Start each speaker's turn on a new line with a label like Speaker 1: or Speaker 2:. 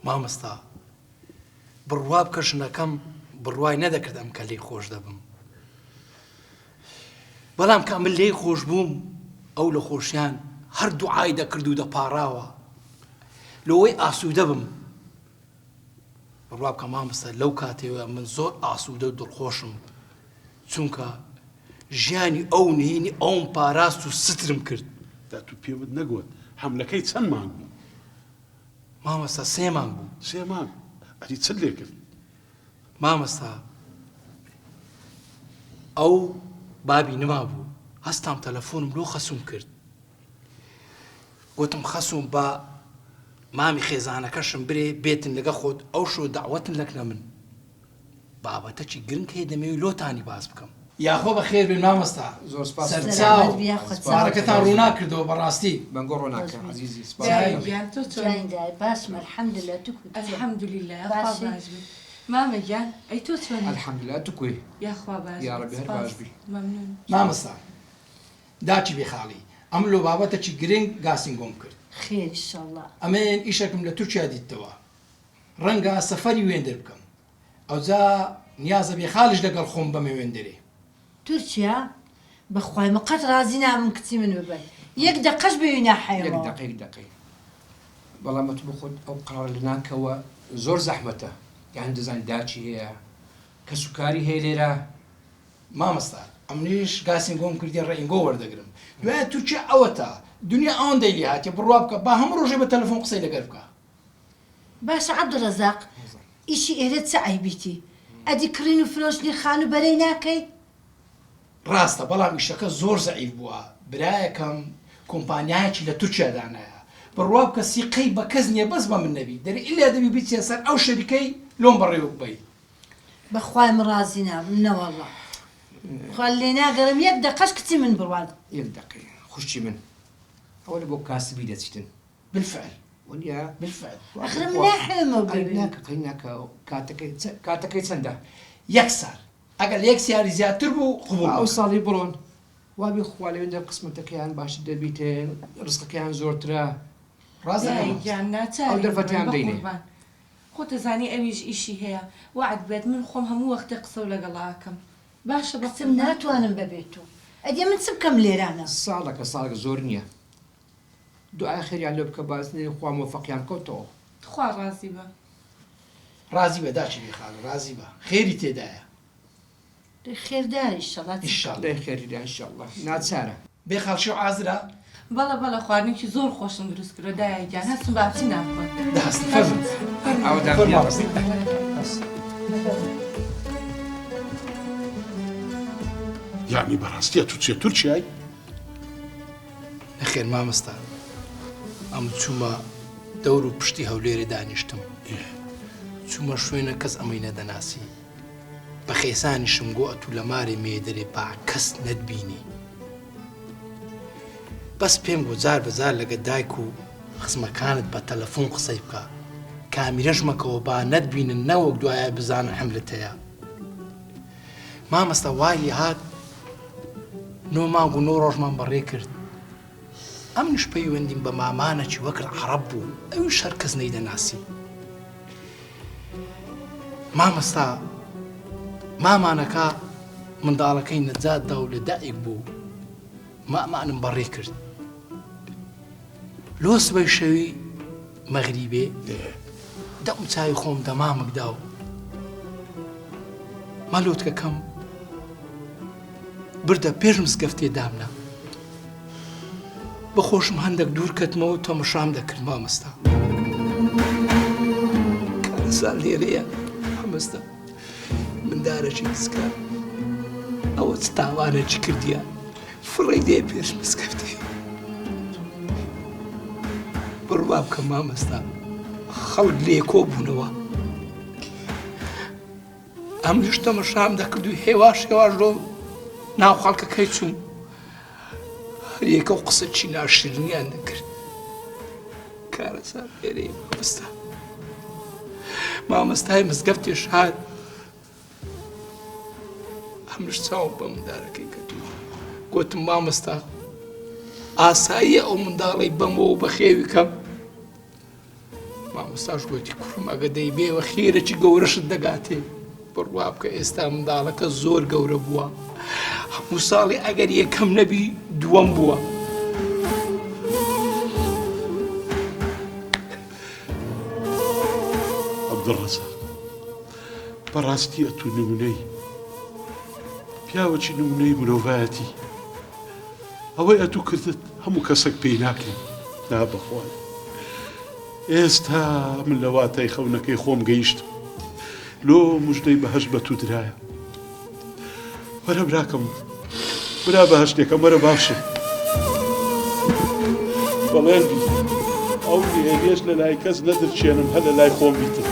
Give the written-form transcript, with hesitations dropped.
Speaker 1: مامۆستا بڕوا بکە ژنەکەم بڕوای نەدەکردم کە لێی خۆش دەبم، بەڵام کە من لێی خۆش بووم ئەو لە خۆشیان هەر دوعای دەکرد و دەپاڕاوە لەوەی ئاسوودە بم. بڕوا بکە مامۆستا لەو کاتێوە من زۆر ئاسوودە و دڵخۆشم، چونکە ژیانی ئەو نهێنی ئەوم پاراست و سترم کرد.
Speaker 2: دەتو پێوت نەگوت حملەکەی چەند مانگ بوو؟
Speaker 1: مامۆستا 3 مانگ بوو.
Speaker 2: 3 مانگ؟ ئەدی چ لێ کرد؟
Speaker 1: مامۆستا ئەو بابی نما بوو، هەستام تەلەفۆنم لۆ خەسوم کرد، گوتم خەسوم بە مامی خێزانەکەشم برێ بێتن لەگە خۆت ئەو شۆ داوەتن لەکنە من بابەتەکی گرنگ هەیە دەمەوێت لۆتانی باز بکەم. یاخۆ بە خێر بن مامۆستا.
Speaker 3: زۆر سپاس.
Speaker 1: بارەکەتان ڕوونا کردەوە بەڕاستی.
Speaker 3: بەنگۆ ڕۆناکە عەزیزی سپاس.
Speaker 4: گیان تۆ چۆن؟
Speaker 5: باشم الحەمدوللا تو کوتی؟
Speaker 4: الحەمدوللا خوا باش بی. مامە گیان ئەی تۆ چۆنی؟
Speaker 3: الحەمدوللا تو کوێ؟
Speaker 4: یاخوا باش.
Speaker 3: یا ڕەبی هەر باش بی.
Speaker 4: مەمنون.
Speaker 1: مامۆستا داچی بێخاڵی ئەم لۆ بابەتەکی گرنگ گاسینگۆم کرد.
Speaker 5: خێر ئینشەڵڵا.
Speaker 1: ئەمێن ئیشێکم لە تورکیا دیتەوە، ڕەنگە سەفەری وێندەر بکەم، ئەوجا نیازە بێخاڵش لەگەڵ خۆم بەمێ وێندەرێ.
Speaker 5: تورکیا؟ بەخوای مەقەت ڕازی نابم کچی من ببەی، یەک دەقەش بێوی ناحەیەوە.
Speaker 3: یەک دقەی بەڵام تو بخۆت ئەو قڕار لە ناکەوە زۆر زەحمەتە، یان دەزانی داچی هەیە کە سوکاری هەیە لێرە.
Speaker 1: مامۆستا ئەمنیش گاسینگۆم کردی ڕێنگۆ وەردەگرم، دوایە تورکیا ئەوەتە دنیا ئەوەندەی لێ هاتێ بڕوا بکە با هەموو ڕۆژێ بە تەلەفۆن قسەی لەگەر بکە.
Speaker 5: باشە عەبدوڕەزاق ئیشی ئێرە چ عەیبیتی؟ ئەدی کڕین و فرۆشتنی خان و بەرەی ناکەی؟
Speaker 1: ڕاستە بەڵام ئیشەکە زۆر زەعیف بووە، برایەکەم کۆمپانیایەکی لە تورکیا دانایە، بڕوا بکە سیقەی بە کەس نییە بەس بە من نەبی دەری ئیلا دەبی بیچێ سەر ئەو شەریکەی لۆم بەڕێوە ببەی.
Speaker 5: بەخوای من ڕازی نابم نەوەڵڵا، خوا لێ ناگەڕم یەک دەقەش کچی من بڕوات.
Speaker 3: یەک دقەی خوشی من ئەوە لە بۆ کاسبی دەچیتن.
Speaker 1: بالفعل
Speaker 3: وەنیا
Speaker 1: بالفعل.
Speaker 5: ئەخرە من ناحەوێمەوە ببێ.
Speaker 3: ناکە کاتەکەی چەندە؟
Speaker 1: 1 ساڵ. ئەگەر 1 سیاری زیاتر بوو قبوڵ.
Speaker 3: ئەو ساڵی بڕۆن وابی خوا لەوێندا قسمەتەکەیان باشتر دەبیتێ، ڕزقەکەیان زۆرترە.
Speaker 1: ڕازە
Speaker 4: گیان
Speaker 3: ئەو دەرفەتیان دەینێ.
Speaker 4: خۆ دەزانی ئەویش ئیشی هەیە وعد بێت من خۆم هەموو وەختێ قسە و لەگەڵاکەم. باشە
Speaker 5: بەچم ناتوانم ببێت و ئەدێ من چ بکەم لێرانە؟
Speaker 3: ساڵێکە زۆر نییە، دوعای خێریان لێ بکە بازنێ خوا مۆفەقیان کەوتەوە.
Speaker 4: خوا ڕازی بە.
Speaker 1: ڕازی بە داچی بێخاڵە ڕازی بە خێری تێدایە.
Speaker 5: خێرداری شەڵات
Speaker 3: ئینشاڵڵا خێریدا ئینشاڵڵا ناچارە.
Speaker 1: بێخاڵ شێو ئازرا؟
Speaker 4: بەڵە خواردنێکی زۆر خۆشم دروست کردە دایە گیان هەستم باچی ناکۆن.
Speaker 1: دەست فەرموو.
Speaker 2: یعنی بەڕاستیە تو چێ تورکیای؟
Speaker 1: نەخێر مامۆستا ئەم چوومە دەور و پشتی هەولێرە دانیشتم، چوومە شوێنە کەس ئەمەی نەدەناسی، بە خێسانیشم گۆ ئەتوو لە مارێ مێدەرێ با کەس نەتبینی، بەس پێم گۆ جار بەجار لەگە دایک و خزمەکانت بە تەلەفۆن قسەی بکە، کامیرەش مەکەوە با نەتبینن نەوەک دوایە بزانن حملت هەیە. مامۆستا وای لێ هات 9 مانگ و 9 ڕۆژمان بەڕێ کرد، ئەمنیش پەیوەندیم بە مامانەکی وەکر عەرەب بوو، ئەویش هەر کەس نەیدەناسی. مامۆستا مامانەکە منداڵەکەی نەجاتدا و لە دایک بوو، مامانم بەڕێ کرد. لۆ سبەی شەوی مەغریبێ دەم چاوی خۆم دەمامکدا و مەلۆتکەکەم بردە پێش مزگەفتێ دامنا، بەخۆشم هەندێک دوور کەتمەوە تەمەشام دەکرد. مامۆستا کارەسان لێرەیە مامۆستا مندارەکی دزکە ئەوە چ تاوانێکی کردیە فڕی دێ پێش مزگەفتێ. بڕوا بکە مامۆستا خەڵک لێکۆ بوونەوە، ئەم لەش تەمەشام دەکرد و هێواش لۆ ناو خەڵکەکەی چووم، هەریەکە و قسە چی ناشرینیان دەکرد. کارەسان لێرەیە مامۆستا. مامۆستای مزگەفتێش هات، ئەمش چاوم بە مندارەکەی کردووە، گوتم مامۆستا ئاساییە ئەو منداڵەی بەمەوە بە خێوی کەم. مامۆستاش گوتی کوڕم ئەگە دەیبێوە خێرەی گەورەشت دەگاتێ بڕوا بکە ئێستا منداڵەکە زۆر گەورە بووە هەموو ساڵی ئەگەر یەکەم نەبی دووەم بووە
Speaker 2: عەبدوڵڕەزاق بەڕاستی ئەتو نمونەی پیاوەکی نمونەی مرۆڤایەتی ئەوەی ئەتو کردت هەموو کەسێک پێی ناکەین نا بەخوای ئێستا من لە واتای خەونەکەی خۆم گەیشتم لۆ موژدەی بەهەشت بە تو درایە وەرە براکەم برا بەهەشتێکەم وەرە باشە بەڵێن بی ئەو هێنێش لە لای کەس نەدرچێنم هە لە لای خۆم بیتر